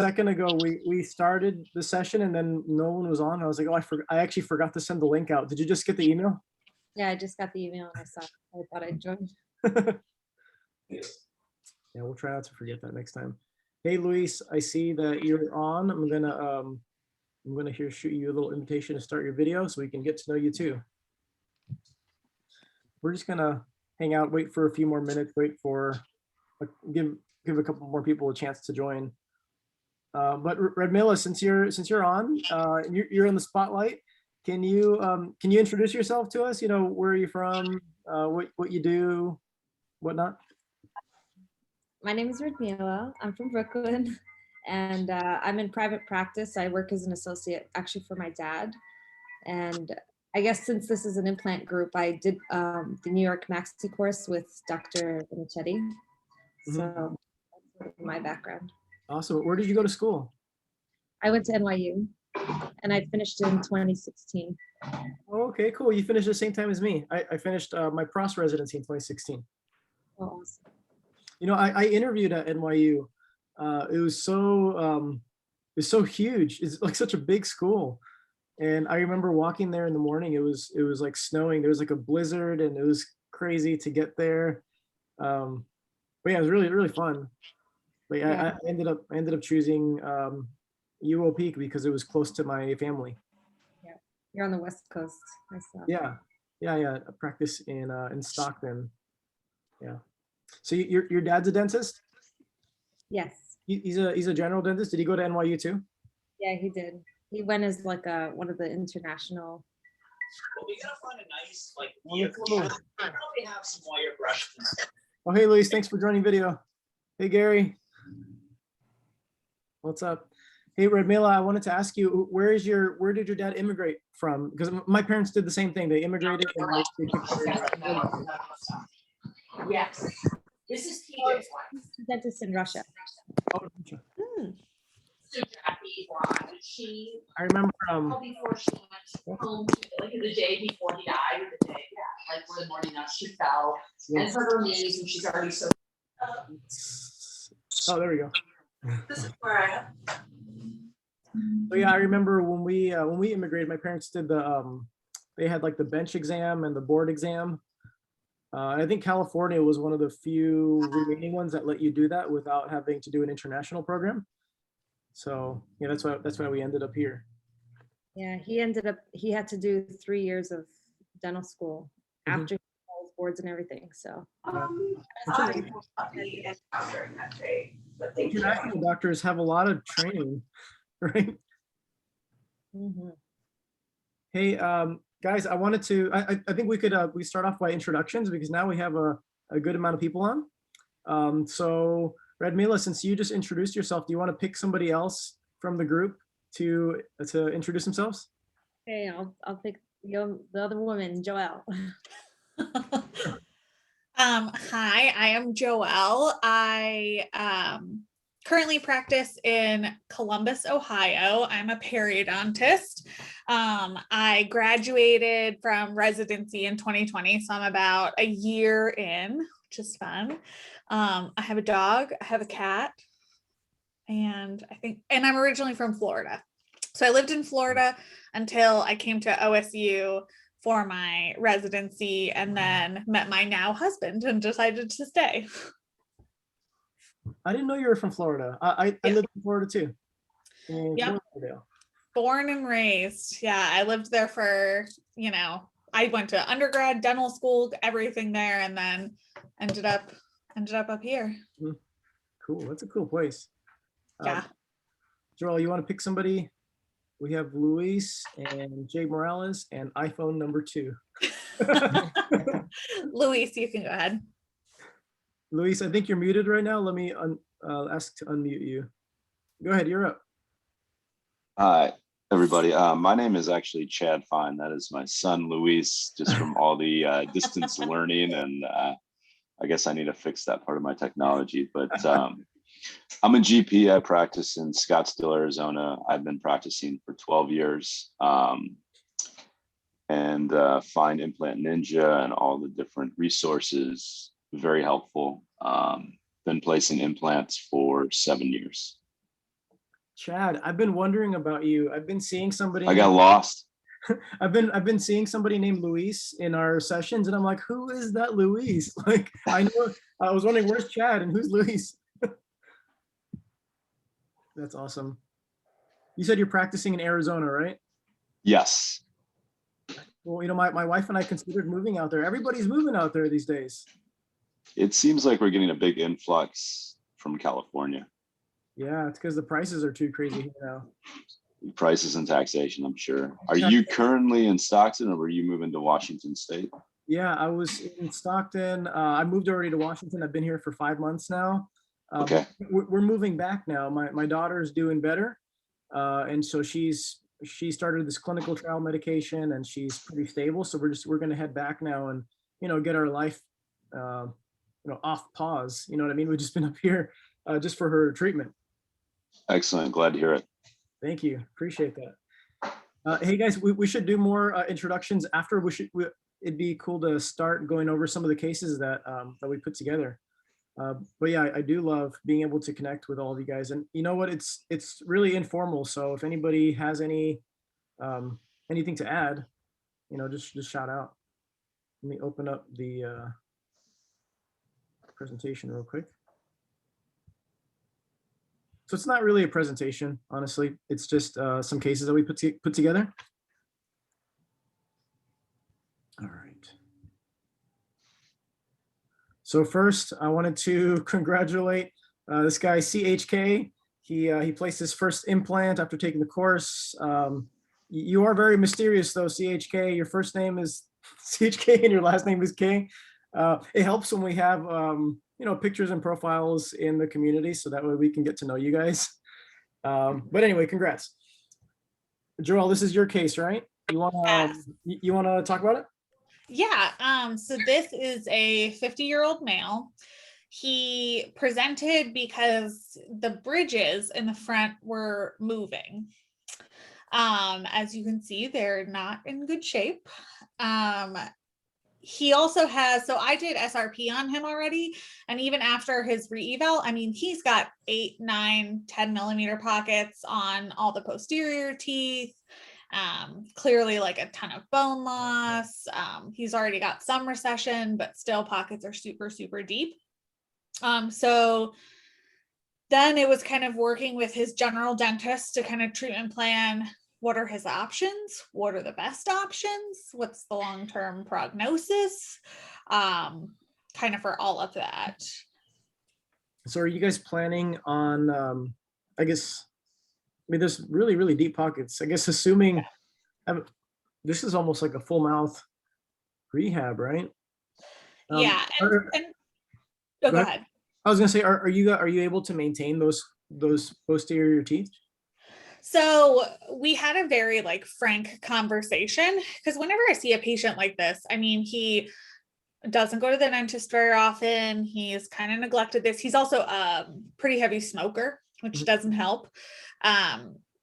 second ago, we started the session and then no one was on. I was like, oh, I actually forgot to send the link out. Did you just get the email? Yeah, I just got the email and I saw it. I thought I'd join. Yeah, we'll try not to forget that next time. Hey, Luis, I see that you're on. I'm gonna here shoot you a little invitation to start your video so we can get to know you too. We're just gonna hang out, wait for a few more minutes, wait for give a couple more people a chance to join. But Redmilla, since you're on, you're in the spotlight. Can you introduce yourself to us? You know, where are you from? What you do, whatnot. My name is Radmila. I'm from Brooklyn, and I'm in private practice. I work as an associate, actually, for my dad. And I guess since this is an implant group, I did the New York Maxi course with Dr. Michetti. So that's my background. Awesome. Where did you go to school? I went to NYU, and I finished in 2016. Oh, okay, cool. You finished the same time as me. I finished my pros residency in 2016. Oh, awesome. You know, I interviewed at NYU. It was so huge. It's like such a big school. And I remember walking there in the morning. It was like snowing. There was like a blizzard, and it was crazy to get there. But yeah, it was really fun. But yeah, I ended up choosing UOP because it was close to my family. Yeah, you're on the West Coast. I saw. Yeah. I practice in Stockton. Yeah. So your dad's a dentist? Yes. He's a general dentist. Did he go to NYU too? Yeah, he did. He went as like one of the international. Well, we gotta find a nice like probably have some wire brushes. Oh, hey Luis, thanks for joining video. Hey Gary. What's up? Hey Redmila, I wanted to ask you, where did your dad immigrate from? Because my parents did the same thing. They immigrated and Yes. This is TJ's wife. Dentist in Russia. Oh, So Jackie blonde. She I remember before she went home, like the day before he died, or the day, yeah, like the morning that she fell and hurt her knees, and she's already so. Oh, there we go. This is where I am. So yeah, I remember when we immigrated, my parents did they had like the bench exam and the board exam. I think California was one of the few remaining ones that let you do that without having to do an international program. So yeah, that's why we ended up here. Yeah, he had to do 3 years of dental school after all his boards and everything. So international doctors have a lot of training, right? Hey, guys, I wanted to. I think we could we start off by introductions because now we have a good amount of people on. So Redmila, since you just introduced yourself, do you want to pick somebody else from the group to introduce themselves? Okay, I'll pick the other woman, Joelle. Hi, I am Joelle. I currently practice in Columbus, Ohio. I'm a periodontist. I graduated from residency in 2020, so I'm about a year in, which is fun. I have a dog, I have a cat, and I'm originally from Florida. So I lived in Florida until I came to OSU for my residency, and then met my now husband and decided to stay. I didn't know you were from Florida. I lived in Florida too. Yeah. Born and raised. Yeah, I lived there for, I went to undergrad, dental school, everything there, and then ended up up here. Cool. That's a cool place. Yeah. Joel, you want to pick somebody? We have Luis and Jay Morales and iPhone number 2. Luis, you can go ahead. Luis, I think you're muted right now. Let me ask to unmute you. Go ahead, you're up. Hi, everybody. My name is actually Chad Fine. That is my son, Luis, just from all the distance learning. And I guess I need to fix that part of my technology. But I'm a GP. I practice in Scottsdale, Arizona. I've been practicing for 12 years. And find Implant Ninja and all the different resources very helpful. Been placing implants for 7 years. Chad, I've been wondering about you. I've been seeing somebody. I got lost. I've been seeing somebody named Luis in our sessions, and I'm like, who is that Luis? Like, I know. I was wondering where's Chad and who's Luis. That's awesome. You said you're practicing in Arizona, right? Yes. Well, my wife and I considered moving out there. Everybody's moving out there these days. It seems like we're getting a big influx from California. Yeah, it's because the prices are too crazy here now. Prices and taxation, I'm sure. Are you currently in Stockton, or were you moving to Washington State? Yeah, I was in Stockton. I moved already to Washington. I've been here for 5 months now. Okay. We're moving back now. My daughter's doing better, and so she started this clinical trial medication, and she's pretty stable. So we're going to head back now and get our life off pause. You know what I mean? We've just been up here just for her treatment. Excellent. Glad to hear it. Thank you. Appreciate that. Hey guys, we should do more introductions after. It'd be cool to start going over some of the cases that we put together. But yeah, I do love being able to connect with all of you guys. And you know what? It's really informal. So if anybody has anything to add, just shout out. Let me open up the presentation real quick. So it's not really a presentation, honestly. It's just some cases that we put together. All right. So first, I wanted to congratulate this guy, CHK. He placed his first implant after taking the course. You are very mysterious, though, CHK. Your first name is CHK and your last name is K. It helps when we have pictures and profiles in the community, so that way we can get to know you guys. But anyway, congrats. Joel, this is your case, right? You wanna talk about it? Yeah, so this is a 50-year-old male. He presented because the bridges in the front were moving. As you can see, they're not in good shape. He also has, so I did SRP on him already. And even after his re-eval, I mean, he's got 8, 9, 10 millimeter pockets on all the posterior teeth. Clearly like a ton of bone loss. He's already got some recession, but still pockets are super, super deep. So then it was kind of working with his general dentist to kind of treatment plan. What are his options? What are the best options? What's the long-term prognosis? Kind of for all of that. So are you guys planning on, I mean, there's really, really deep pockets. I guess assuming this is almost like a full mouth rehab, right? Yeah. Go ahead. I was gonna say, are you able to maintain those posterior teeth? So we had a very frank conversation, because whenever I see a patient like this, I mean, he doesn't go to the dentist very often. He's kind of neglected this. He's also a pretty heavy smoker, which doesn't help.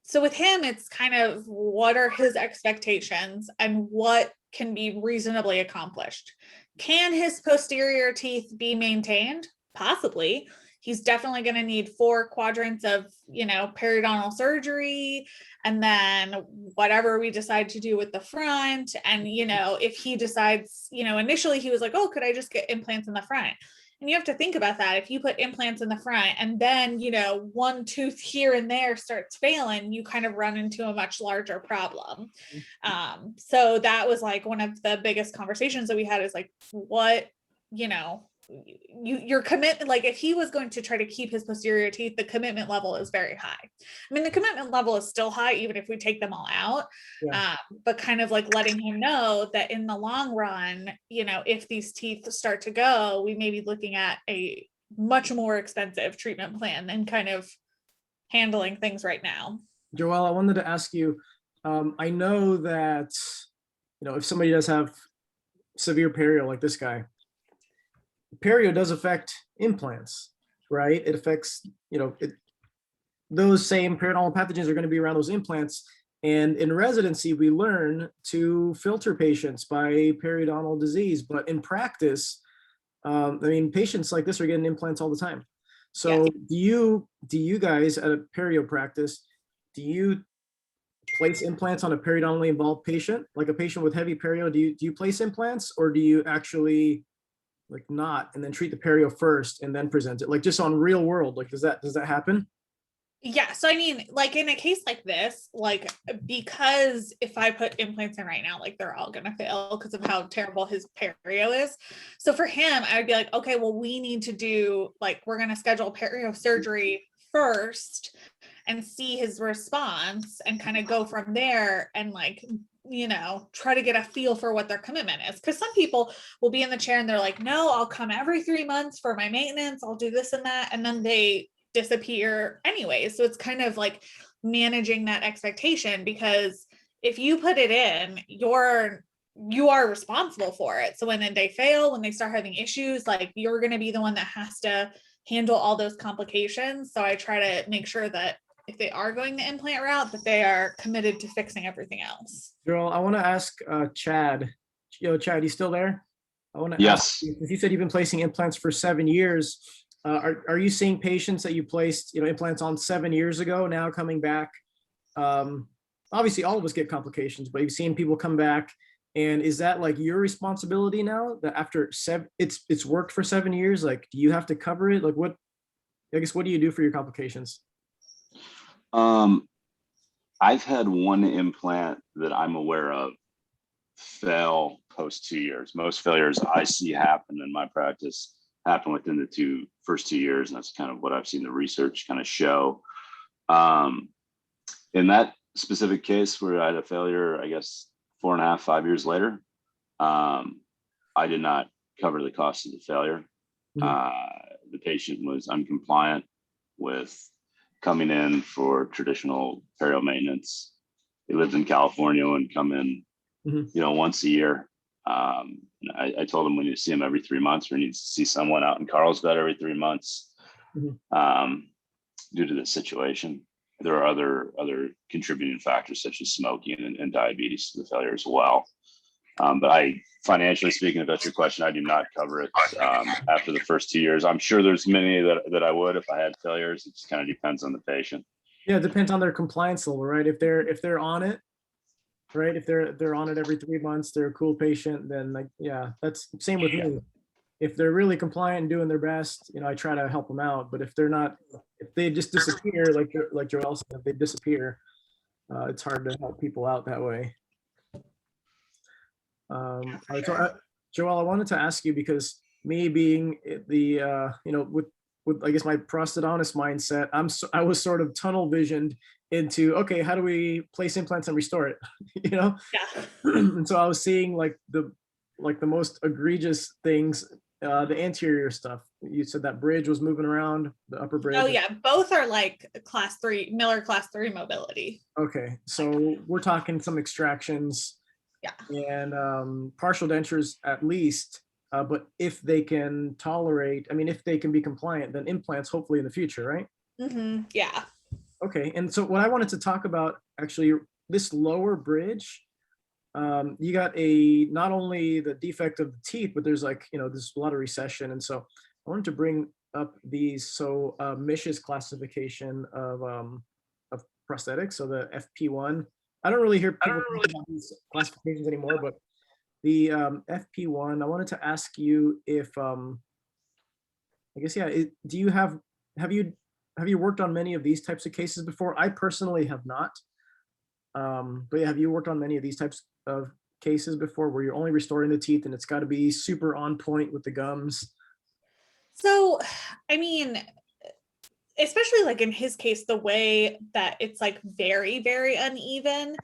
So with him, it's kind of what are his expectations and what can be reasonably accomplished. Can his posterior teeth be maintained? Possibly. He's definitely going to need 4 quadrants of, periodontal surgery, and then whatever we decide to do with the front. And, if he decides, initially he was like, oh, could I just get implants in the front? And you have to think about that. If you put implants in the front and then, one tooth here and there starts failing, you kind of run into a much larger problem. So that was one of the biggest conversations that we had is what, your commitment, if he was going to try to keep his posterior teeth, the commitment level is very high. I mean, the commitment level is still high, even if we take them all out, but kind of letting him know that in the long run, if these teeth start to go, we may be looking at a much more expensive treatment plan than kind of handling things right now. Joelle, I wanted to ask you, I know that, if somebody does have severe perio like this guy, perio does affect implants, right? It affects, those same periodontal pathogens are going to be around those implants. And in residency, we learn to filter patients by periodontal disease. But in practice, I mean, patients like this are getting implants all the time. So do you guys at a perio practice, do you place implants on a periodontally involved patient, like a patient with heavy perio? Do you place implants, or do you actually like not, and then treat the perio first and then present it, like just on real world? Like, does that happen? Yeah. So, I mean, like in a case like this, like, because if I put implants in right now, like they're all going to fail because of how terrible his perio is. So for him, I would be like, okay, well, we need to do, like, we're going to schedule perio surgery first and see his response and kind of go from there and, like, you know, try to get a feel for what their commitment is. Because some people will be in the chair and they're like, no, I'll come every 3 months for my maintenance. I'll do this and that. And then they disappear anyway. So it's kind of like managing that expectation, because if you put it in, you are responsible for it. So when they fail, when they start having issues, like, you're going to be the one that has to handle all those complications. So I try to make sure that if they are going the implant route, that they are committed to fixing everything else. Girl, I want to ask Chad. Chad, you still there? I want to ask Yes. you, if you said you've been placing implants for 7 years. Are you seeing patients that you placed, implants on 7 years ago now coming back? Obviously, all of us get complications, but you've seen people come back, and is that like your responsibility now that after it's worked for 7 years? Like, do you have to cover it? Like, what do you do for your complications? I've had one implant that I'm aware of fail post 2 years. Most failures I see happen in my practice happen within the first 2 years. And that's kind of what I've seen the research kind of show. In that specific case where I had a failure, I guess 4.5, 5 years later, I did not cover the cost of the failure. The patient was uncompliant with coming in for traditional perio maintenance. He lived in California and come in, once a year. I told him we need to see him every 3 months. We need to see someone out in Carlsbad every 3 months. Due to this situation, there are other contributing factors such as smoking and diabetes to the failure as well. But financially speaking, if that's your question, I do not cover it after the first 2 years. I'm sure there's many that I would if I had failures. It just kind of depends on the patient. Yeah, it depends on their compliance level, right? If they're on it, right? If they're on it every 3 months, they're a cool patient, then like, yeah, that's same with me. If they're really compliant and doing their best, I try to help them out. But if they're not, if they just disappear, like Joel said, if they disappear, it's hard to help people out that way. All right, so Joel, I wanted to ask you, because me being the with I guess my prosthodontist mindset, I was sort of tunnel visioned into, okay, how do we place implants and restore it? Yeah. And so I was seeing like the most egregious things, the anterior stuff. You said that bridge was moving around, the upper bridge. Oh yeah, both are like class 3 Miller class 3 mobility. Okay, so we're talking some extractions. Yeah. And partial dentures at least. But if they can tolerate, if they can be compliant, then implants hopefully in the future, right? Yeah. Okay, and so what I wanted to talk about, actually, this lower bridge, you got not only the defect of the teeth, but there's there's a lot of recession. And so I wanted to bring up these, so Mish's classification of prosthetics, so the FP1. I don't really hear people talk about these classifications anymore, but the FP1, I wanted to ask you if, I guess, yeah, do you have you worked on many of these types of cases before? I personally have not. But yeah, have you worked on many of these types of cases before where you're only restoring the teeth and it's got to be super on point with the gums? So, especially like in his case, the way that it's like very, very uneven,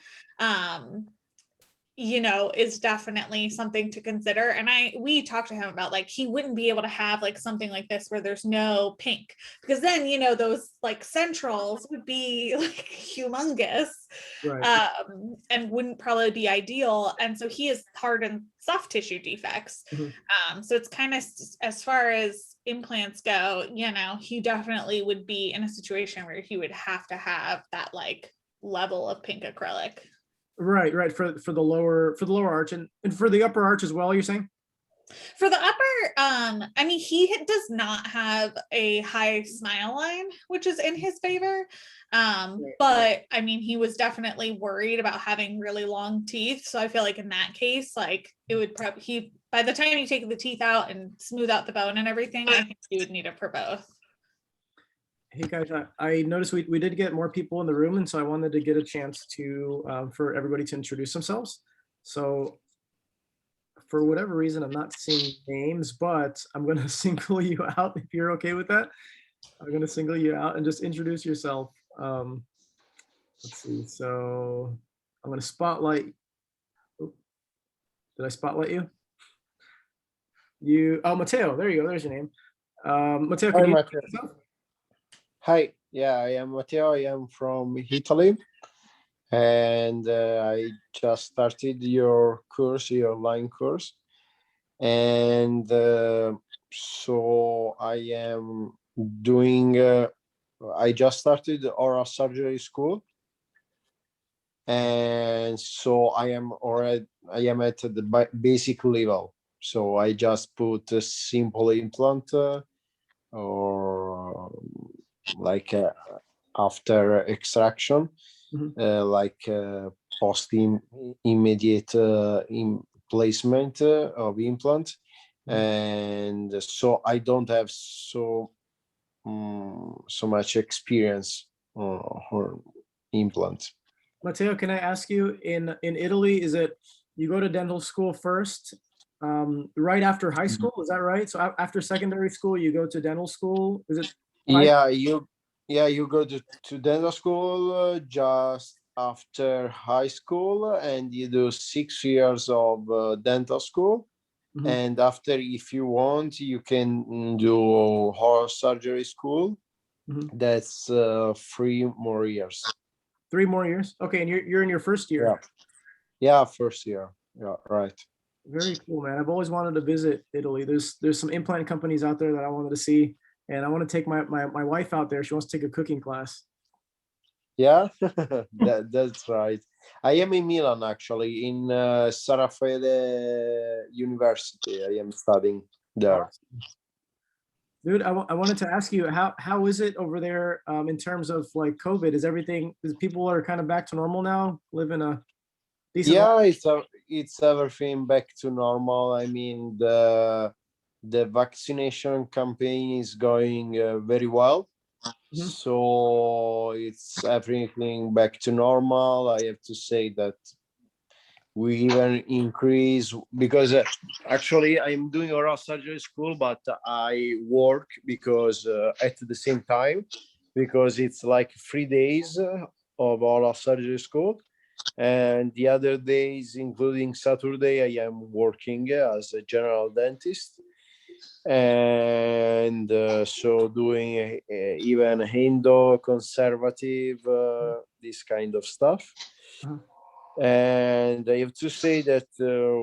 is definitely something to consider. And we talked to him about, like, he wouldn't be able to have like something like this where there's no pink, because then, those like centrals would be like humongous, Right. and wouldn't probably be ideal. And so he has hard and soft tissue defects. So it's kind of, as far as implants go, he definitely would be in a situation where he would have to have that like level of pink acrylic. Right. For the lower arch and for the upper arch as well, you're saying? For the upper, I mean, he does not have a high smile line, which is in his favor. But I mean, he was definitely worried about having really long teeth. So I feel like in that case, like it would probably, by the time you take the teeth out and smooth out the bone and everything, I think you would need it for both. Hey guys, I noticed we did get more people in the room, and so I wanted to get a chance to for everybody to introduce themselves. So for whatever reason, I'm not seeing names, but I'm gonna single you out if you're okay with that. I'm gonna single you out and just introduce yourself. Let's see. So I'm gonna spotlight. Oh, did I spotlight you? Oh, Matteo. There you go. There's your name. Matteo, Hi, can you? Matteo. Hi, yeah, I am Matteo. I am from Italy, and I just started your course, your online course, and so I am doing. I just started oral surgery school, and so I am at the basic level. So I just put a simple implant or like after extraction, like post immediate placement of implant, and so I don't have so much experience on implant. Matteo, can I ask you, in Italy, is it you go to dental school first, right after high school? Is that right? So after secondary school, you go to dental school? Is it? Yeah, you go to dental school just after high school, and you do 6 years of dental school. And after, if you want, you can do oral surgery school. That's 3 more years. 3 more years? Okay, and you're in your first year. Yeah, first year. Yeah, right. Very cool, man. I've always wanted to visit Italy. There's some implant companies out there that I wanted to see, and I want to take my wife out there. She wants to take a cooking class. Yeah, that's right. I am in Milan, actually, in San Raffaele University. I am studying there. Dude, I wanted to ask you, how is it over there in terms of like COVID? Is people are kind of back to normal now, living a decent life? Yeah, it's everything back to normal. I mean, the vaccination campaign is going very well. So it's everything back to normal. I have to say that we even increase, because actually I'm doing oral surgery school, but I work because at the same time, because it's like 3 days of oral surgery school, and the other days, including Saturday, I am working as a general dentist, and so doing even endo conservative, this kind of stuff. And I have to say that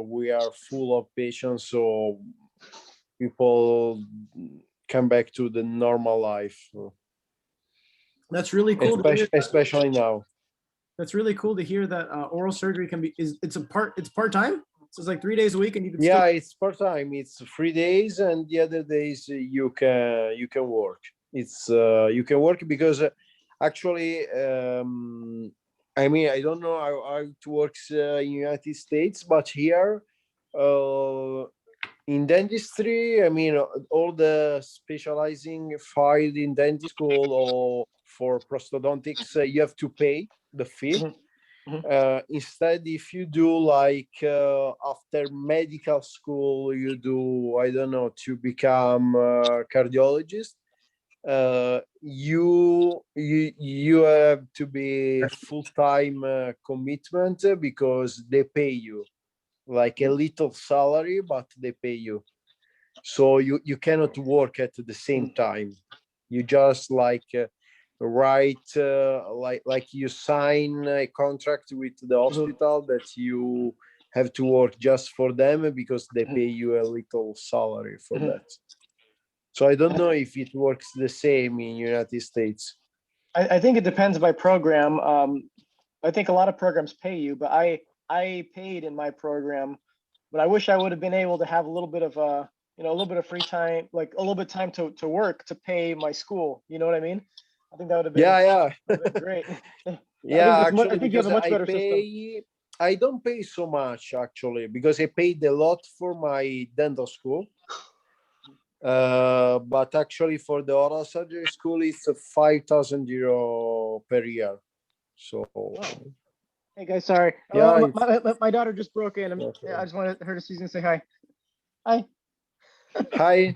we are full of patients, so people come back to the normal life. That's really cool. Especially now. That's really cool to hear that oral surgery can be it's part-time. So it's like 3 days a week, and you can Yeah, it's part-time. It's 3 days, and the other days you can work. It's you can work because actually I mean, I don't know how it works in United States, but here in dentistry, I mean, all the specializing field in dentistry school or for prosthodontics, you have to pay the fee. Instead, if you do like after medical school, you do, I don't know, to become a cardiologist, you have to be full-time commitment, because they pay you like a little salary, but they pay you. So you cannot work at the same time. You just like write like you sign a contract with the hospital that you have to work just for them, because they pay you a little salary for that. So I don't know if it works the same in United States. I think it depends by program. I think a lot of programs pay you, but I paid in my program but I wish I would have been able to have a little bit of you know, a little bit of free time, like a little bit of time to work to pay my school. You know what I mean? I think that would have been, Yeah, great. yeah. I Actually, think you have because a much better system. I don't pay so much actually because I paid a lot for my dental school. But actually for the oral surgery school, it's a 5,000 euro per year. So Hey guys, sorry. yeah, My daughter just broke in. okay. I just wanted her to see and say hi. Hi. Hi.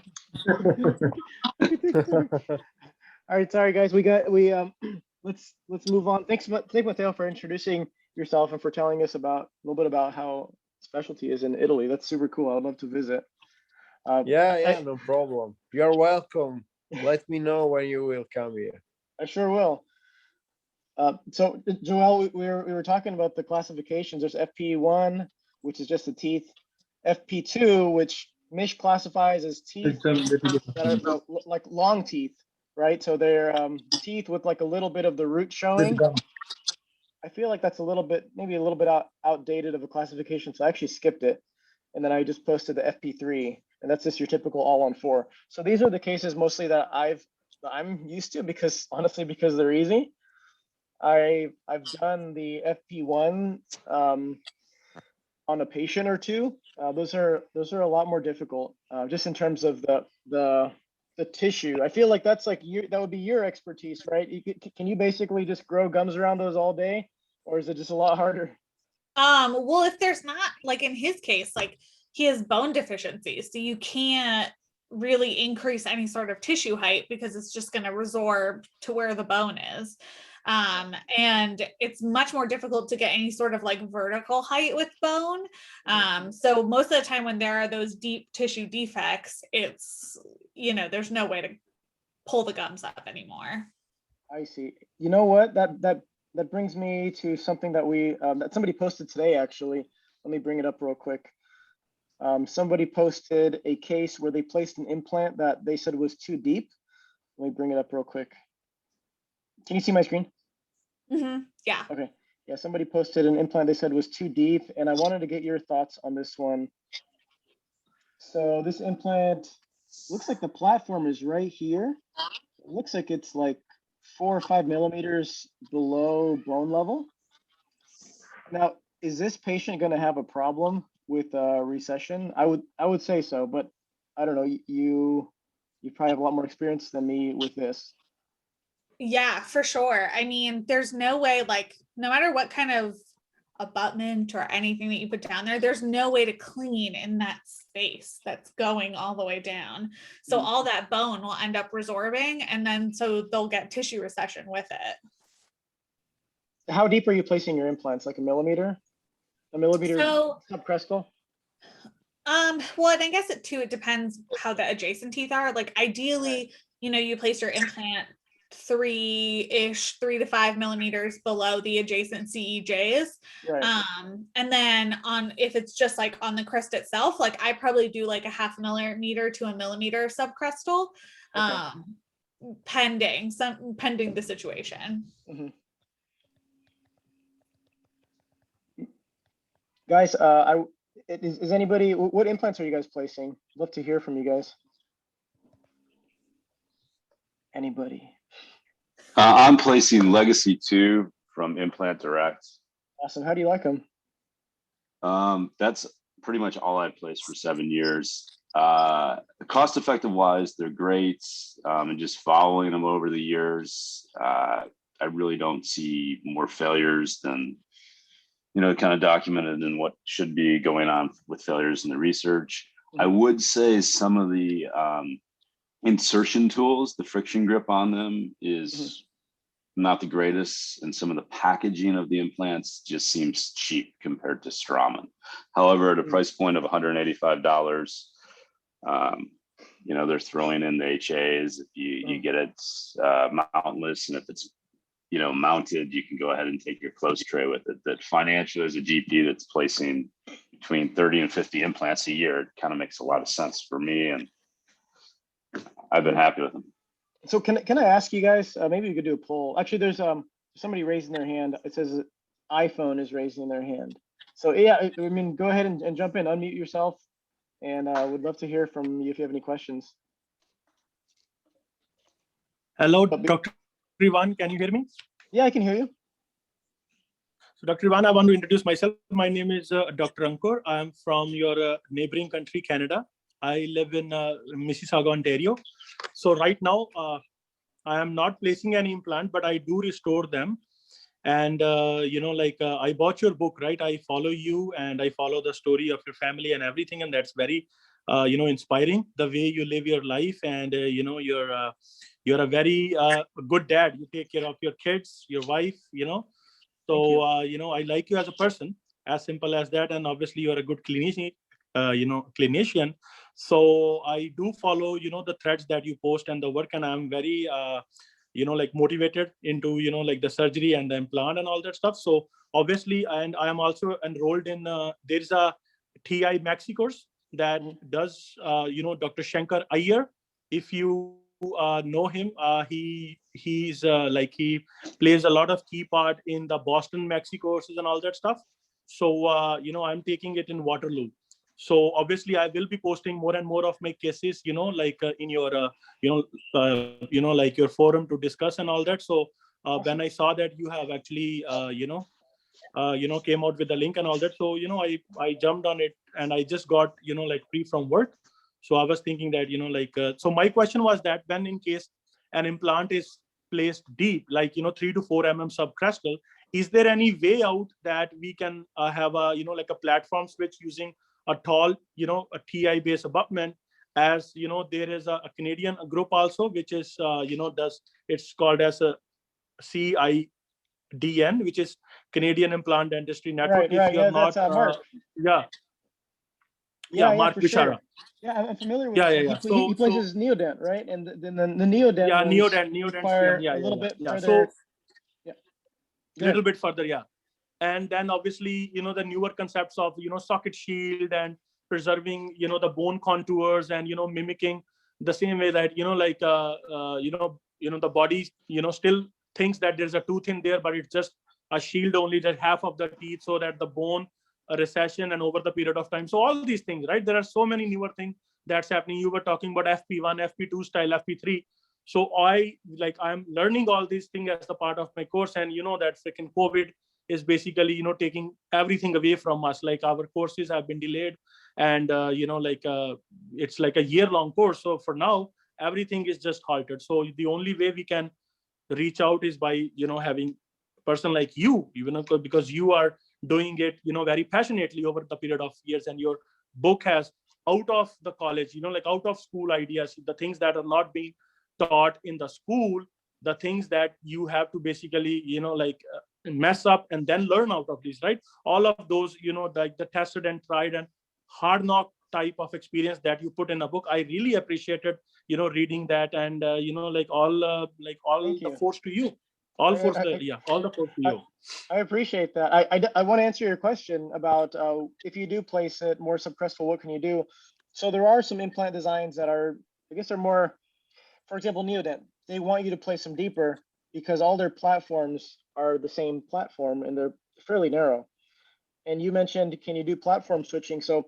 All right, sorry guys. Let's move on. Thanks, Matteo, for introducing yourself and for telling us about a little bit about how specialty is in Italy. That's super cool. I'd love to visit. Yeah, no problem. You're welcome. Let me know when you will come here. I sure will. So Joel, we were talking about the classifications. There's FP1, which is just the teeth. FP2, which Mish classifies as teeth that are like long teeth, right? So they're teeth with like a little bit of the root showing. I feel like that's maybe a little bit outdated of a classification, so I actually skipped it. And then I just posted the FP3, and that's just your typical all-on-4. So these are the cases mostly that I'm used to because honestly, because they're easy. I've done the FP1 on a patient or two. Those are a lot more difficult, just in terms of the tissue. I feel like that's like that would be your expertise, right? Can you basically just grow gums around those all day, or is it just a lot harder? Well, if there's not, like in his case, like he has bone deficiencies, so you can't really increase any sort of tissue height because it's just going to resorb to where the bone is. And it's much more difficult to get any sort of like vertical height with bone. So most of the time when there are those deep tissue defects, it's, you know, there's no way to pull the gums up anymore. I see. You know what? That brings me to something that that somebody posted today, actually. Let me bring it up real quick. Somebody posted a case where they placed an implant that they said was too deep. Let me bring it up real quick. Can you see my screen? Yeah. Okay. Yeah, somebody posted an implant they said was too deep, and I wanted to get your thoughts on this one. So this implant looks like the platform is right here. It looks like it's like 4 or 5 millimeters below bone level. Now, is this patient going to have a problem with recession? I would say so, but I don't know. You probably have a lot more experience than me with this. Yeah, for sure. I mean, there's no way, like, no matter what kind of abutment or anything that you put down there, there's no way to clean in that space that's going all the way down. So all that bone will end up resorbing, and then so they'll get tissue recession with it. How deep are you placing your implants? Like a millimeter? A millimeter subcrestal? Well, and I guess it depends how the adjacent teeth are. Like ideally, you know, you place your implant 3 to 5 millimeters below the adjacent CEJs. Right. And then if it's just like on the crest itself, like I probably do like a 0.5 millimeter to 1 millimeter subcrestal, pending the situation. Guys, is anybody, what implants are you guys placing? I'd love to hear from you guys. Anybody? I'm placing Legacy 2 from Implant Direct. Awesome. How do you like them? That's pretty much all I've placed for 7 years. Cost effective wise, they're great. And just following them over the years, I really don't see more failures than, you know, kind of documented in what should be going on with failures in the research. I would say some of the insertion tools, the friction grip on them is not the greatest, and some of the packaging of the implants just seems cheap compared to Straumann. However, at a price point of $185, you know, they're throwing in the HAs. If you get it mountless, and if it's, you know, mounted, you can go ahead and take your close tray with it. That financially, as a GP that's placing between 30 and 50 implants a year, it kind of makes a lot of sense for me, and I've been happy with them. So can I ask you guys, maybe we could do a poll. Actually, there's somebody raising their hand. It says iPhone is raising their hand. So yeah, I mean, go ahead and jump in, unmute yourself, and would love to hear from you if you have any questions. Hello, But Dr. Ivan, can you hear me? yeah, I can hear you. So Dr. Ivan, I want to introduce myself. My name is Dr. Ankur. I am from your neighboring country, Canada. I live in Mississauga, Ontario. So right now, I am not placing any implant, but I do restore them. And, I bought your book, right? I follow you and I follow the story of your family and everything. And that's very, inspiring, the way you live your life. And, you're a very good dad. You take care of your kids, your wife, So, I like you as a person, as simple as that. And obviously you're a good clinician. So I do follow, the threads that you post and the work, and I'm very, motivated into, the surgery and the implant and all that stuff. So obviously, and I am also enrolled in, there's a TI Maxi course that does, Dr. Shankar Iyer. If you know him, he plays a lot of key part in the Boston Maxi courses and all that stuff. So, I'm taking it in Waterloo. So obviously I will be posting more and more of my cases, in your, like your forum to discuss and all that. So when I saw that you have actually, came out with the link and all that. So, I jumped on it and I just got, free from work. So I was thinking that, so my question was that when in case an implant is placed deep, like, 3 to 4 subcrestal, is there any way out that we can have a, like a platform switch using a tall, a TI based abutment? As there is a Canadian group also, which is, it's called as a CIDN, which is Canadian Implant Dentistry Network. Right, If right. you're Yeah, not, that's Mark. yeah, Yeah, Mark for Bishara. sure. Yeah, I'm familiar with. Yeah. He places Neodent, right? And then the Neodent yeah, ones Neodent, require yeah, a little bit yeah. further. So Yeah, little bit further, yeah. And then obviously, the newer concepts of, socket shield and preserving, the bone contours and, mimicking the same way that, the body, still thinks that there's a tooth in there, but it's just a shield only, that half of the teeth, so that the bone recession and over the period of time. So all these things, right? There are so many newer things that's happening. You were talking about FP1, FP2 style, FP3. So I'm learning all these things as a part of my course. And that freaking COVID is basically, taking everything away from us. Like our courses have been delayed, and it's like a year-long course. So for now, everything is just halted. So the only way we can reach out is by, having a person like you, because you are doing it, very passionately over the period of years. And your book has out of the college, like out of school ideas, the things that are not being taught in the school, the things that you have to basically, mess up and then learn out of these, right? All of those, like the tested and tried and hard knock type of experience that you put in a book. I really appreciated, reading that. And, all Thank the you. force to you. All force, all the force to you. I appreciate that. I want to answer your question about if you do place it more subcrestal, what can you do? So there are some implant designs that are, I guess they're more, for example, Neodent. They want you to place them deeper because all their platforms are the same platform and they're fairly narrow. And you mentioned, can you do platform switching? So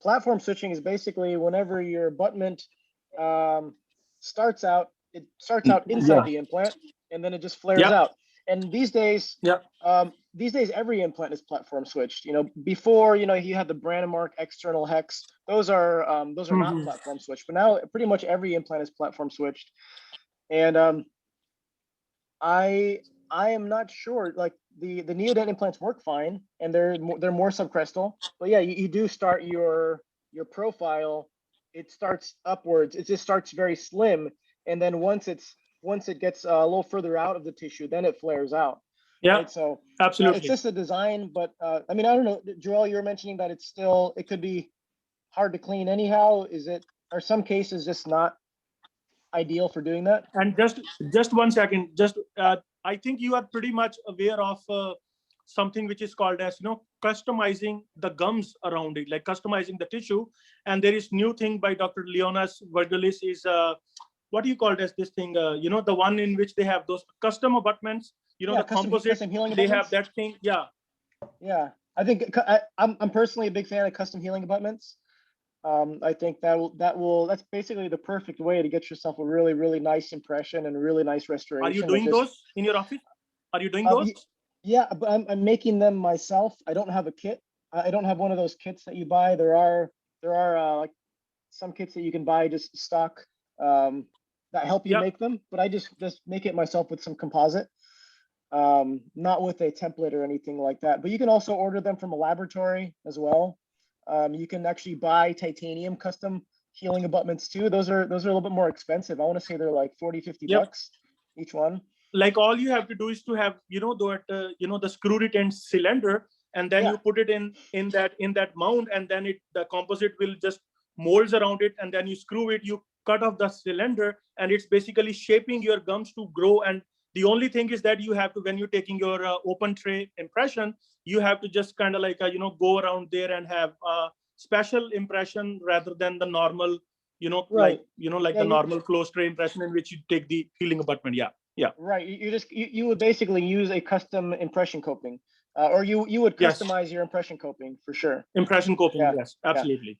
platform switching is basically whenever your abutment starts out, it starts out inside the implant and then it just flares out. And these days, every implant is platform switched. Before, you had the Brandemark external hex. Those are not platform switched. But now, pretty much every implant is platform switched. And I am not sure. Like the Neodent implants work fine, and they're more subcrestal. But yeah, you do start your profile. It starts upwards. It just starts very slim, and then once it gets a little further out of the tissue, then it flares out. Yeah, right? So absolutely. it's just a design. But I mean, I don't know, Joel. You were mentioning that it could be hard to clean anyhow. Are some cases just not ideal for doing that? And just 1 second, I think you are pretty much aware of something which is called as, customizing the gums around it, like customizing the tissue. And there is new thing by Dr. Leonas Vergelis is, what do you call it as this thing? The one in which they have those custom abutments, the composite, custom healing they abutments? have that thing. Yeah. Yeah. I think I'm personally a big fan of custom healing abutments. I think that's basically the perfect way to get yourself a really, really nice impression and a really nice restoration. Are you doing those in your office? Are you doing those? Yeah, but I'm making them myself. I don't have a kit. I don't have one of those kits that you buy. There are like some kits that you can buy just stock that help you Yeah. make them, but I just make it myself with some composite, not with a template or anything like that. But you can also order them from a laboratory as well. You can actually buy titanium custom healing abutments too. Those are a little bit more expensive. I want to say they're like 40-50 Yep. bucks each one. Like all you have to do is to have, the screw retain cylinder, and then Yeah. you put it in that mount, and then the composite will just molds around it, and then you screw it, you cut off the cylinder, and it's basically shaping your gums to grow. And the only thing is that you have to, when you're taking your open tray impression, you have to just kind of like go around there and have a special impression rather than the normal, Right. the normal closed tray impression in which you take the healing abutment. Yeah. Right. You would basically use a custom impression coping, or you would Yes. customize your impression coping for sure. Impression coping. Yeah. Yes, absolutely.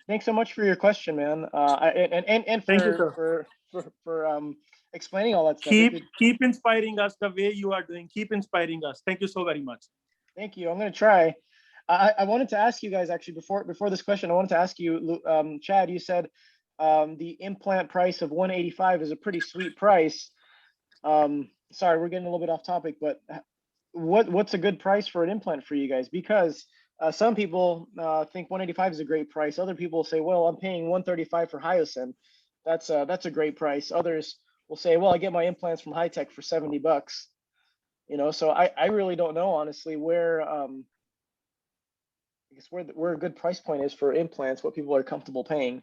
Thanks so much for your question, man. And Thank you, sir. for explaining all that stuff. Keep inspiring us the way you are doing. Keep inspiring us. Thank you so very much. Thank you. I'm going to try. I wanted to ask you guys actually before this question. I wanted to ask you, Chad. You said the implant price of $185 is a pretty sweet price. Sorry, we're getting a little bit off topic, but what's a good price for an implant for you guys? Because some people think 185 is a great price. Other people say, well, I'm paying 135 for Hyosyn. That's a great price. Others will say, well, I get my implants from High Tech for 70 bucks. So I really don't know honestly where I guess where a good price point is for implants, what people are comfortable paying.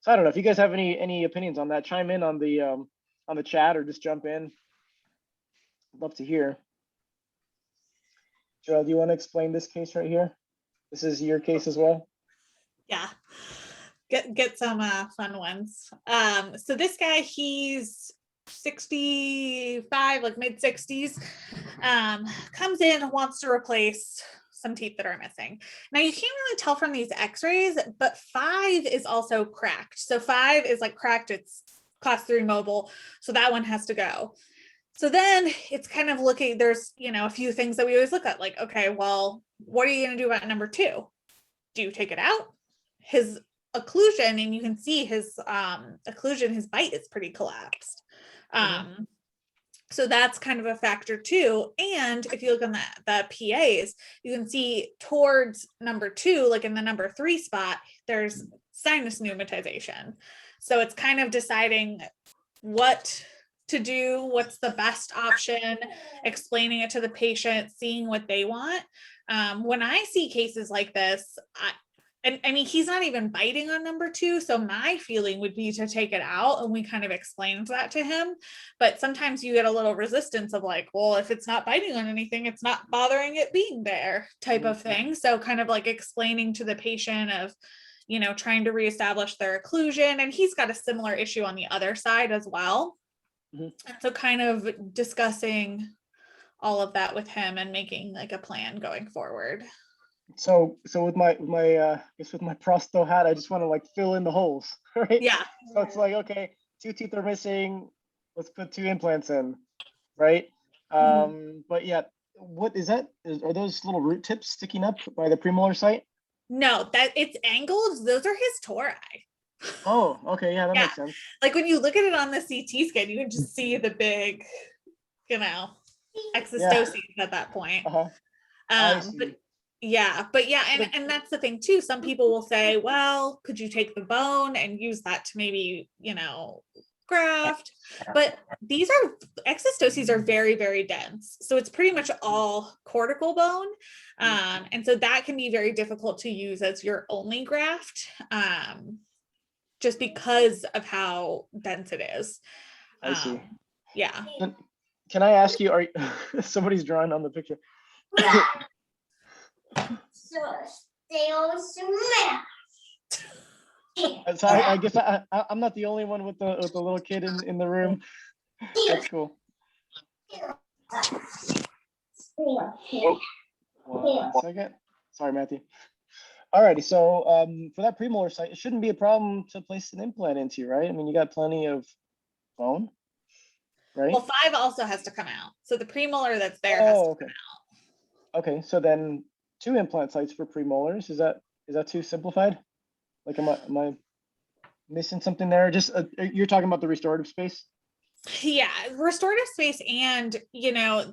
So I don't know if you guys have any opinions on that. Chime in on the chat or just jump in. I'd love to hear. Joel, do you want to explain this case right here? This is your case as well. Yeah, get some fun ones. So this guy, he's 65, like mid 60s, comes in and wants to replace some teeth that are missing. Now you can't really tell from these x-rays, but 5 is also cracked. So 5 is like cracked, it's class 3 mobile, so that one has to go. So then it's kind of looking, there's, a few things that we always look at, like, okay, well, what are you going to do about number 2? Do you take it out? His occlusion, and you can see his occlusion, his bite is pretty collapsed. So that's kind of a factor too. And if you look on the PAs, you can see towards number 2, like in the number 3 spot, there's sinus pneumatization. So it's kind of deciding what to do, what's the best option, explaining it to the patient, seeing what they want. When I see cases like this, I mean, he's not even biting on number 2. So my feeling would be to take it out, and we kind of explained that to him. But sometimes you get a little resistance of like, well, if it's not biting on anything, it's not bothering it being there type of thing. So kind of like explaining to the patient of, trying to reestablish their occlusion. And he's got a similar issue on the other side as well. And so kind of discussing all of that with him and making like a plan going forward. So with my I guess with my prosto hat, I just want to like fill in the holes, right? Yeah. So it's like, okay, 2 teeth are missing, let's put 2 implants in, right? But yeah, what is that? Are those little root tips sticking up by the premolar site? No, that it's angled. Those are his tori. Oh, okay, yeah, that makes sense. Like when you look at it on the CT scan, you can just see the big, exostoses at that point. But yeah, and that's the thing too. Some people will say, well, could you take the bone and use that to maybe, graft? But these exostoses are very, very dense. So it's pretty much all cortical bone. And so that can be very difficult to use as your only graft. Just because of how dense it is. I see. Yeah. Can I ask you, somebody's drawing on the picture. So I guess I'm not the only one with the little kid in the room. That's cool. One second. Sorry, Matthew. Alrighty, so for that premolar site, it shouldn't be a problem to place an implant into, right? I mean, you got plenty of bone, right? Well, 5 also has to come out. So the premolar that's there has to Oh, okay. come out. Okay, so then 2 implant sites for premolars. Is that too simplified? Like, am I missing something there? Just you're talking about the restorative space? Yeah, restorative space, and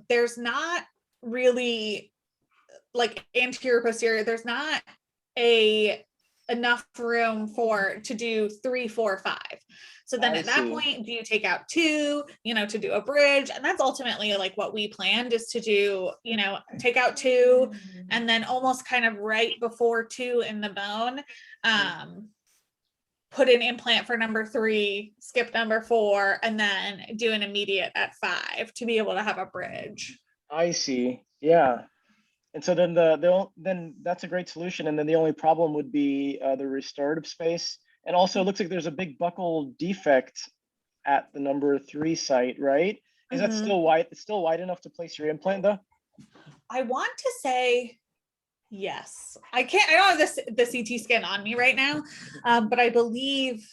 there's not really like anterior posterior. There's not enough room to do 3, 4, 5. So then I at that see. point, do you take out 2, to do a bridge? And that's ultimately like what we planned is to do, take out 2 and then almost kind of right before 2 in the bone, put an implant for number 3, skip number 4, and then do an immediate at 5 to be able to have a bridge. I see. Yeah. And so then then that's a great solution. And then the only problem would be the restorative space. And also it looks like there's a big buccal defect at the number 3 site, right? Is that still wide? It's still wide enough to place your implant though? I want to say yes. I don't have the CT scan on me right now, but I believe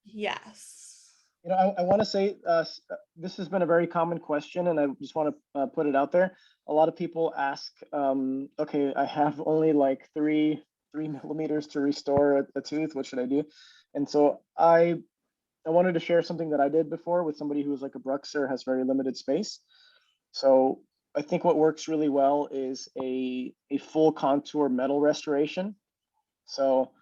yes. I want to say this has been a very common question, and I just want to put it out there. A lot of people ask, okay, I have only like 3 millimeters to restore a tooth. What should I do? And so I wanted to share something that I did before with somebody who was like a Bruxer, has very limited space. So I think what works really well is a full contour metal restoration. So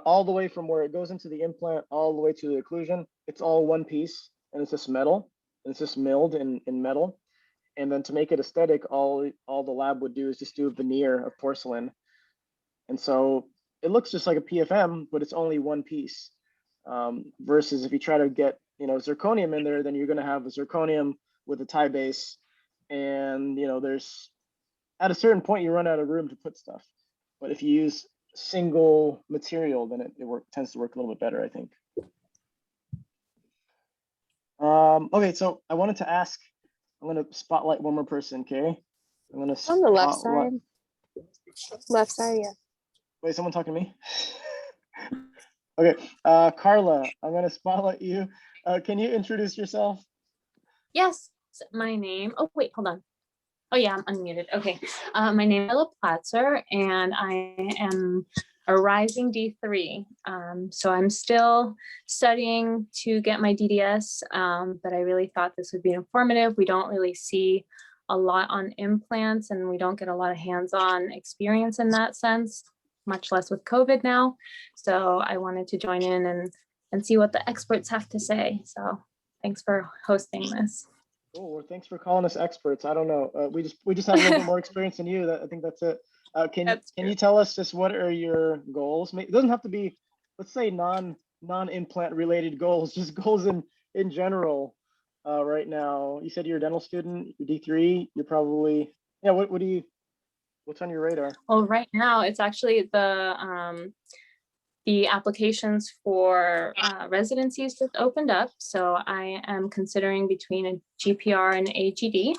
all the way from where it goes into the implant, all the way to the occlusion, it's all one piece, and it's just metal, and it's just milled in metal. And then to make it aesthetic, all the lab would do is just do a veneer of porcelain. And so it looks just like a PFM, but it's only one piece. Versus if you try to get zirconium in there, then you're going to have a zirconium with a tie base, and there's at a certain point you run out of room to put stuff. But if you use single material, then it tends to work a little bit better, I think. Okay, so I wanted to ask, I'm going to spotlight one more person, okay? I'm going to on the left side. Left side, yeah. Wait, someone talking to me? Okay, Carla, I'm going to spotlight you. Can you introduce yourself? Yes, my name. Oh, wait, hold on. Oh, yeah, I'm unmuted. Okay. My name is Ella Platzer, and I am a rising D3. So I'm still studying to get my DDS, but I really thought this would be informative. We don't really see a lot on implants, and we don't get a lot of hands-on experience in that sense, much less with COVID now. So I wanted to join in and see what the experts have to say. So thanks for hosting this. Oh, well, thanks for calling us experts. I don't know. We just have a little bit more experience than you. I think that's it. Can you tell us just what are your goals? It doesn't have to be, let's say, non-implant related goals, just goals in general. Right now, you said you're a dental student, you're D3. You're probably, yeah. What's on your radar? Well, right now it's actually the applications for residencies just opened up. So I am considering between a GPR and AGD.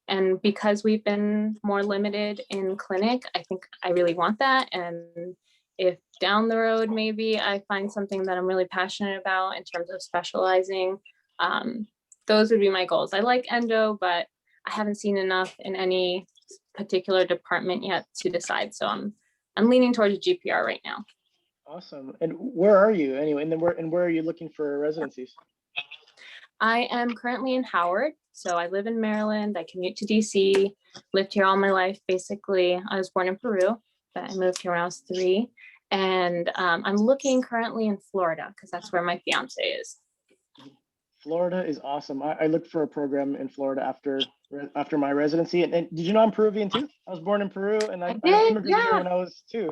And because we've been more limited in clinic, I think I really want that. And if down the road, maybe I find something that I'm really passionate about in terms of specializing, those would be my goals. I like endo, but I haven't seen enough in any particular department yet to decide. So I'm leaning towards a GPR right now. Awesome. And where are you anyway? And then where are you looking for residencies? I am currently in Howard. So I live in Maryland. I commute to DC, lived here all my life. Basically, I was born in Peru, but I moved here when I was 3. And I'm looking currently in Florida because that's where my fiance is. Florida is awesome. I looked for a program in Florida after my residency. And did you know I'm Peruvian too? I was born in Peru, and I immigrated here when I was 2.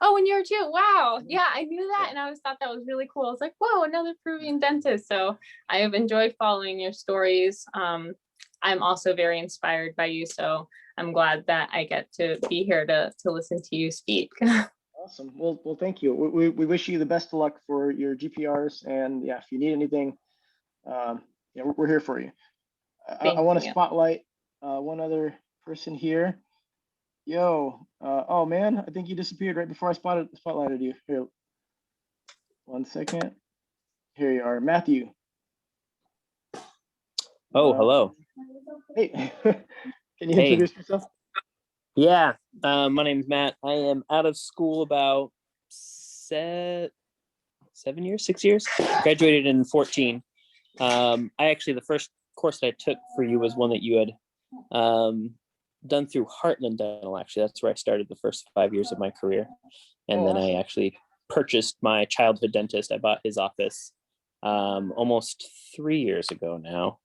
Oh, when you were 2, wow. Yeah, I knew that, and I always thought that was really cool. I was like, whoa, another Peruvian dentist. So I have enjoyed following your stories. I'm also very inspired by you, so I'm glad that I get to be here to listen to you speak. Awesome. Well, thank you. We wish you the best of luck for your GPRs, and yeah, if you need anything, yeah, we're here for you. I want to spotlight one other person here. Yo, oh man, I think you disappeared right before I spotlighted you. Here, 1 second. Here you are, Matthew. Oh, hello. Hey, can you Hey. introduce yourself? Yeah, my name's Matt. I am out of school about 6 years. Graduated in 14. I actually, the first course that I took for you was one that you had done through Heartland Dental. Actually, that's where I started the first 5 years of my career. And then I actually purchased my childhood dentist. I bought his office almost 3 years ago now.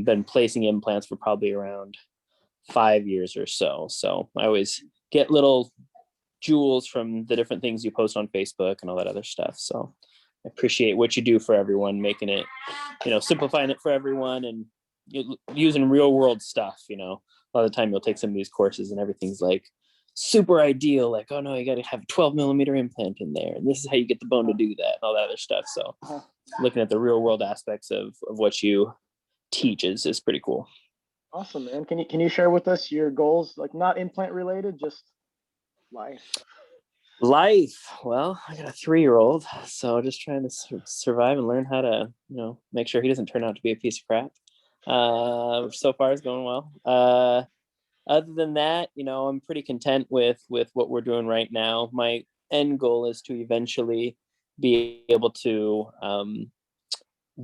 Been placing implants for probably around 5 years or so. So I always get little jewels from the different things you post on Facebook and all that other stuff. So I appreciate what you do for everyone, making it, simplifying it for everyone and using real world stuff. A lot of the time you'll take some of these courses and everything's like super ideal. Like, oh no, you got to have a 12mm implant in there. And this is how you get the bone to do that and all that other stuff. So looking at the real world aspects of what you teach is pretty cool. Awesome, man. Can you share with us your goals, like not implant related, just life? Well, I got a 3-year-old, so just trying to survive and learn how to make sure he doesn't turn out to be a piece of crap, which so far is going well. Other than that, I'm pretty content with what we're doing right now. My end goal is to eventually be able to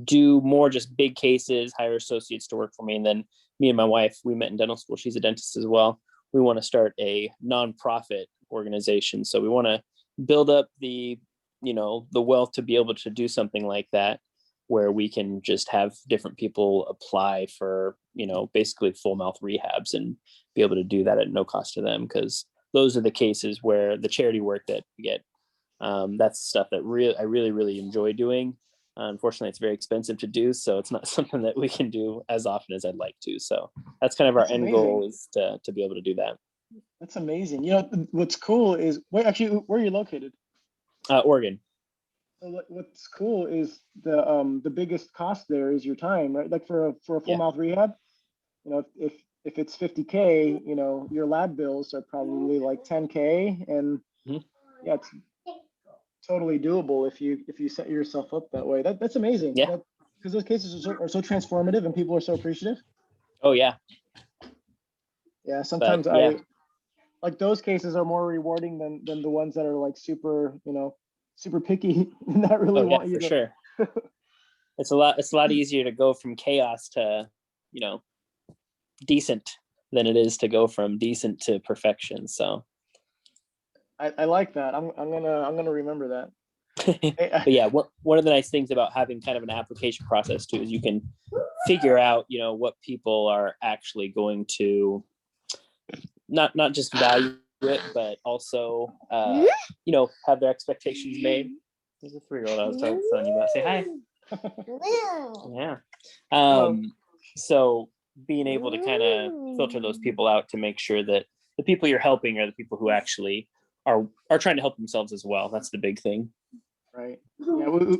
do more just big cases, hire associates to work for me. And then me and my wife, we met in dental school. She's a dentist as well. We want to start a nonprofit organization. So we want to build up the wealth to be able to do something like that, where we can just have different people apply for, basically full mouth rehabs and be able to do that at no cost to them. Because those are the cases where the charity work that we get, that's stuff that I really, really enjoy doing. Unfortunately, it's very expensive to do, so it's not something that we can do as often as I'd like to. So that's kind of our end goal, is to be able to do that. That's amazing. What's cool is, where are you located? Oregon. So what's cool is the biggest cost there is your time, right? Like for a full mouth rehab, if it's $50K, your lab bills are probably like $10K, and yeah, it's totally doable if you set yourself up that way. That's amazing. Yeah. Because those cases are so transformative and people are so appreciative. Oh yeah. Yeah. Sometimes like those cases are more rewarding than the ones that are like super picky and not really want you for to. Sure. It's a lot easier to go from chaos to, decent than it is to go from decent to perfection. So I like that. I'm gonna remember that. But yeah, one of the nice things about having kind of an application process too is you can figure out, what people are actually going to not just value it, but also have their expectations made. There's a 3-year-old I was telling you about. Say hi. Yeah. So being able to kind of filter those people out to make sure that the people you're helping are the people who actually are trying to help themselves as well. That's the big thing. Right. Yeah.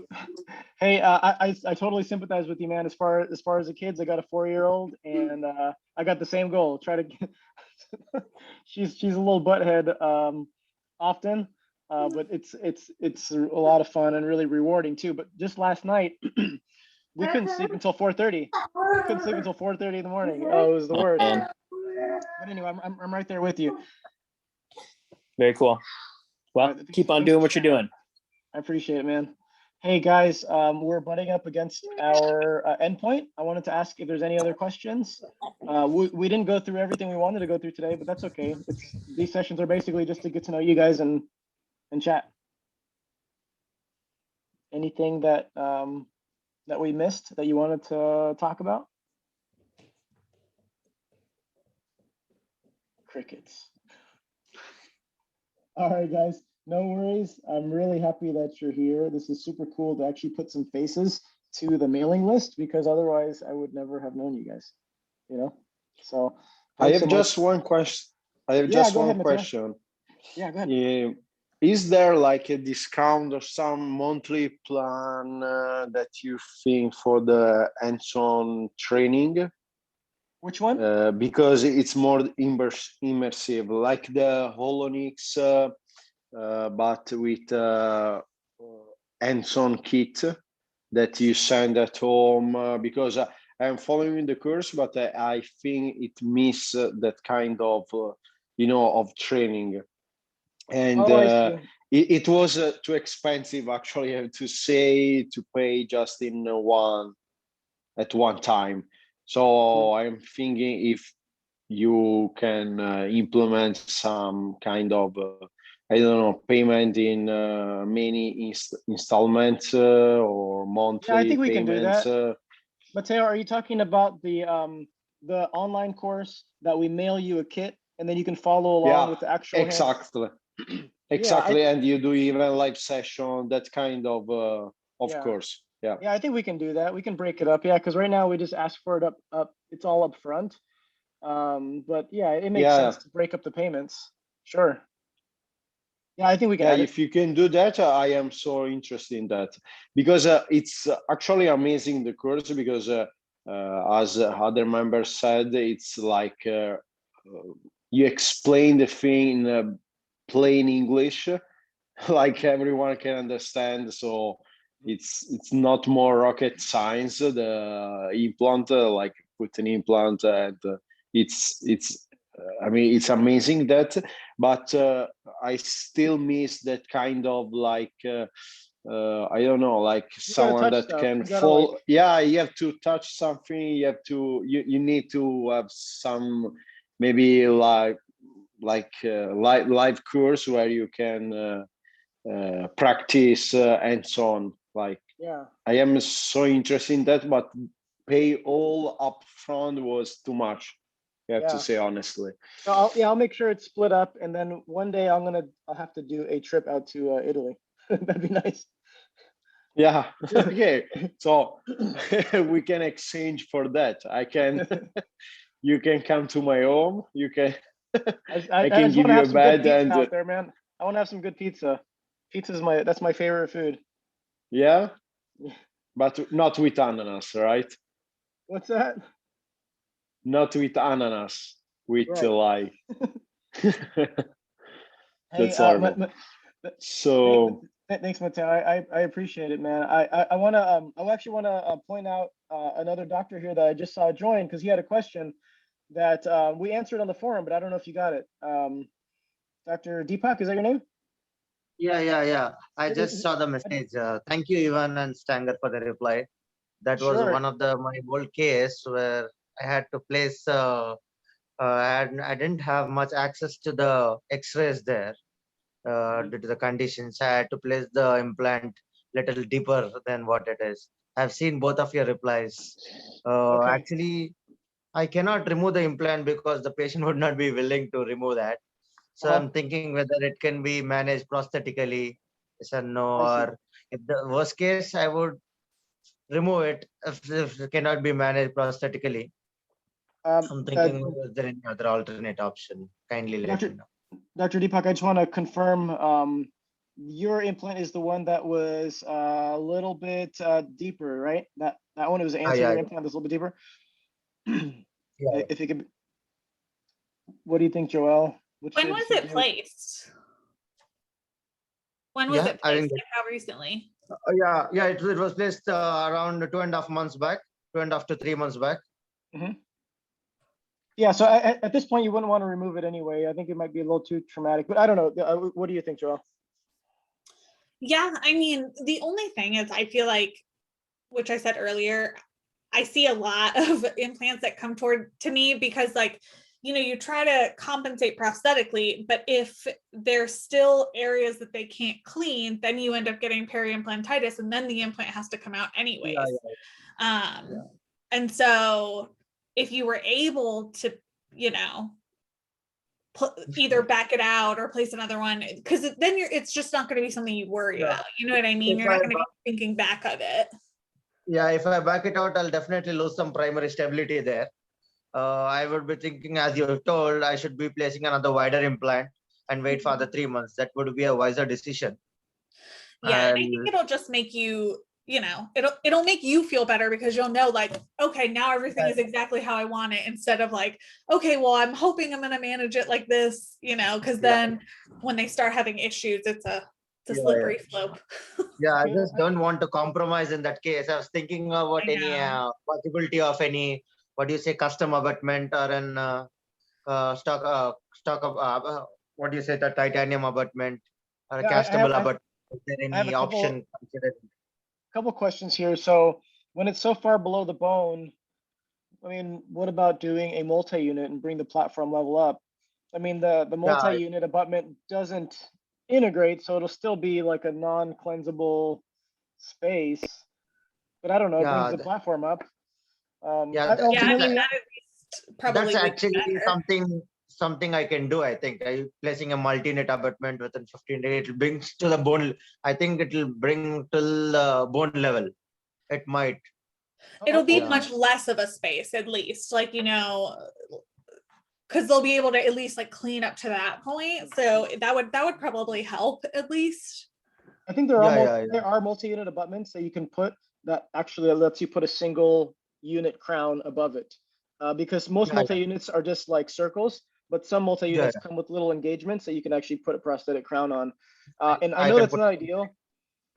Hey, I totally sympathize with you, man. As far as the kids, I got a 4-year-old, and I got the same goal. Try to get. she's a little butthead often, but it's a lot of fun and really rewarding too. But just last night, we couldn't sleep until 4:30. We couldn't sleep until 4:30 in the morning. Oh, it was the worst. But anyway, I'm right there with you. Very cool. Well, keep on doing what you're doing. I appreciate it, man. Hey guys, we're butting up against our endpoint. I wanted to ask if there's any other questions. We didn't go through everything we wanted to go through today, but that's okay. These sessions are basically just to get to know you guys and chat. Anything that we missed that you wanted to talk about? Crickets. All right, guys. No worries. I'm really happy that you're here. This is super cool to actually put some faces to the mailing list, because otherwise I would never have known you guys, So I have just one question. Yeah, go ahead. Is there like a discount or some monthly plan that you think for the hands-on training? Which one? because it's more immersive, like the Holonix, but with hands-on kit that you send at home. Because I'm following the course, but I think it miss that kind of, of training. And Oh, I see. it was too expensive, actually, I have to say, to pay just at one time. So I'm thinking if you can implement some kind of, I don't know, payment in many installments or Yeah, I monthly think we can do payments. that. Mateo, are you talking about the online course that we mail you a kit and then you can follow along Yeah, with the actual hand? exactly. Yeah, Exactly, and you do even live session, that kind of Yeah. course. Yeah. Yeah, I think we can do that. We can break it up. Yeah, because right now we just ask for it up. It's all up front. But yeah, it makes Yeah. sense to break up the payments. Sure. Yeah, I think we can Yeah, add it. if you can do that, I am so interested in that, because it's actually amazing, the course, because as other members said, it's like you explain the thing in plain English, like everyone can understand. So it's not more rocket science. The implant, like put an implant, and it's I mean, it's amazing that, but I still miss that kind of like I don't know, like You gotta someone touch that stuff. can You gotta fall. like, Yeah, you have to touch something. You have to. You need to have some, maybe like live course where you can practice and so on. Like, yeah. I am so interested in that, but pay all up front was too much. You have to Yeah. say honestly. No, I'll make sure it's split up, and then one day I'll have to do a trip out to Italy. That'd be nice. Yeah. Okay. So we can exchange for that. You can come to my home. You can. I can just give want to you have a some good bed pizza and out there, man. I want to have some good pizza. That's my favorite food. yeah, but not with ananas, right? What's that? Not with ananas, with Right. like. Hey, That's horrible. So thanks, Mateo. I appreciate it, man. I want to I actually want to point out another doctor here that I just saw join because he had a question that we answered on the forum, but I don't know if you got it. Dr. Deepak, is that your name? Yeah. I just saw the message. Thank you, Ivan and Stanger, for the reply. That was Sure. one of my old case where I had to place. I didn't have much access to the X-rays there due to the conditions. I had to place the implant little deeper than what it is. I've seen both of your replies. Okay. Actually, I cannot remove the implant because the patient would not be willing to remove that. So I'm thinking whether it can be managed prosthetically, yes or no, or if the worst case, I would remove it if it cannot be managed prosthetically. I'm thinking, is there any other alternate option? Kindly let me know. Dr. Deepak, I just want to confirm your implant is the one that was a little bit deeper, right? That one was an anterior implant that's a little bit deeper. If you could, what do you think, Joel? When was it placed? When was it placed? Like how recently? It was placed around 2.5 months back, 2.5 to 3 months back. Yeah, so at this point, you wouldn't want to remove it anyway. I think it might be a little too traumatic, but I don't know. What do you think, Joel? Yeah, I mean, the only thing is I feel like, which I said earlier, I see a lot of implants that come to me because like, you try to compensate prosthetically, but if there's still areas that they can't clean, then you end up getting peri-implantitis and then the implant has to come out anyways. And so if you were able to, either back it out or place another one, because then it's just not going to be something you worry about. You know what I mean? You're not going to be thinking back of it. Yeah, if I back it out, I'll definitely lose some primary stability there. I would be thinking, as you have told, I should be placing another wider implant and wait for the 3 months. That would be a wiser decision. Yeah, and I think it'll just make you you know, it'll make you feel better because you'll know like, okay, now everything is exactly how I want it, instead of like, okay, well, I'm hoping I'm going to manage it like this, you know, because then when they start having issues, it's a slippery slope. Yeah, I just don't want to compromise in that case. I was thinking about I any know. possibility of any, what do you say, custom abutment or an stock of what do you say, the titanium abutment or a Yeah, castable abutment. Is there I have any a option considered? couple questions here. So when it's so far below the bone, I mean, what about doing a multi-unit and bring the platform level up? I mean, the Yeah, multi-unit abutment doesn't integrate, so it'll still be like a non-cleansable space. But I don't know, it brings yeah, the platform up. yeah. Yeah, I mean, Ultimately, that at least probably That's would be actually better. something I can do. I think placing a multi-unit abutment within 15 days, it brings to the bone. I think it will bring till bone level. It might. It'll be Yeah. much less of a space, at least, like, you know, because they'll be able to at least like clean up to that point. So that would probably help at least. I think there Yeah. are multi-unit abutments that you can put that actually lets you put a single unit crown above it. Because most Yeah, multi-units are just like circles, but some multi-units yeah. come with little engagements that you can actually put a prosthetic crown on. And I I know can that's put not ideal.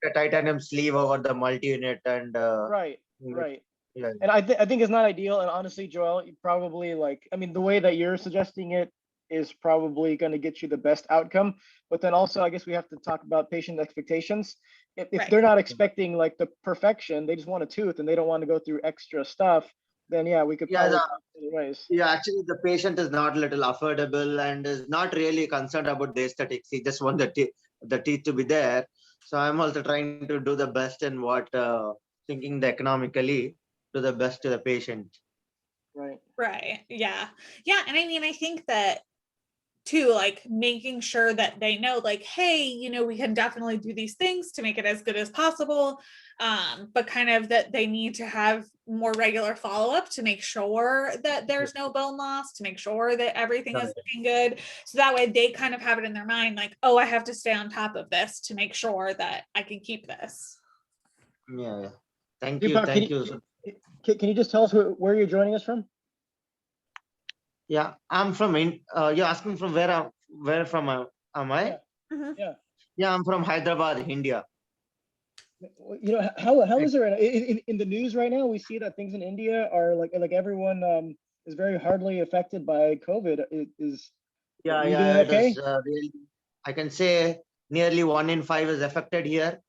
a titanium sleeve over the multi-unit and Right, right. yeah. And I think it's not ideal. And honestly, Joel, you probably like, I mean, the way that you're suggesting it is probably going to get you the best outcome. But then also, I guess we have to talk about patient expectations. If Right. they're not expecting like the perfection, they just want a tooth and they don't want to go through extra stuff, then yeah, we could Yeah, probably anyways. yeah, actually, the patient is not little affordable and is not really concerned about the aesthetics. He just want the teeth to be there. So I'm also trying to do the best in what thinking the economically to the best to the patient. Right. Right. Yeah. Yeah. And I mean, I think that too, like making sure that they know, like, hey, you know, we can definitely do these things to make it as good as possible. But kind of that they need to have more regular follow-up to make sure that there's no bone loss, to make sure that everything is looking good. So that way they kind of have it in their mind, like, oh, I have to stay on top of this to make sure that I can keep this. Yeah. Thank you. Deepak, Thank you. can you just tell us where you're joining us from? Yeah, I'm from you're asking from where from am I? Yeah. Yeah. Yeah, I'm from Hyderabad, India. You know, how is it right now? In the news right now, we see that things in India are like everyone is very hardly affected by COVID. Are you doing It okay? is really, I can say nearly 1 in 5 is affected here.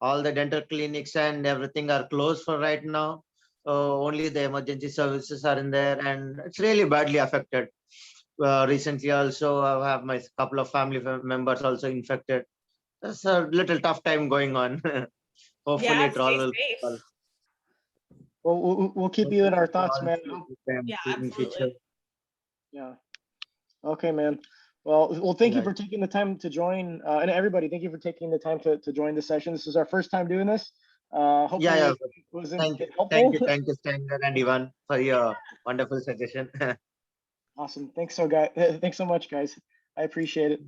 All the dental clinics and everything are closed for right now. Only the emergency services are in there, and it's really badly affected. Recently, also, I have my couple of family members also infected. It's a little tough time going on. Hopefully, Yeah, it all stay will. safe. Well, we'll keep you in our thoughts, man. Yeah, In future. absolutely. Yeah. Okay, man. Well, thank you Right. for taking the time to join, and everybody, thank you for taking the time to join the session. This is our first time doing this. Hopefully, Yeah. it wasn't Thank you, helpful. Stanger and Ivan, for your wonderful suggestion. Awesome. Thanks Thanks so much, guys. I appreciate it.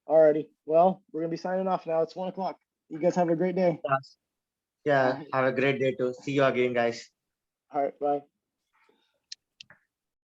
Alrighty. Well, we're gonna be signing off now. It's 1 o'clock. You guys have a great day. Yeah. All right. Have a great day too. See you again, guys. All right. Bye.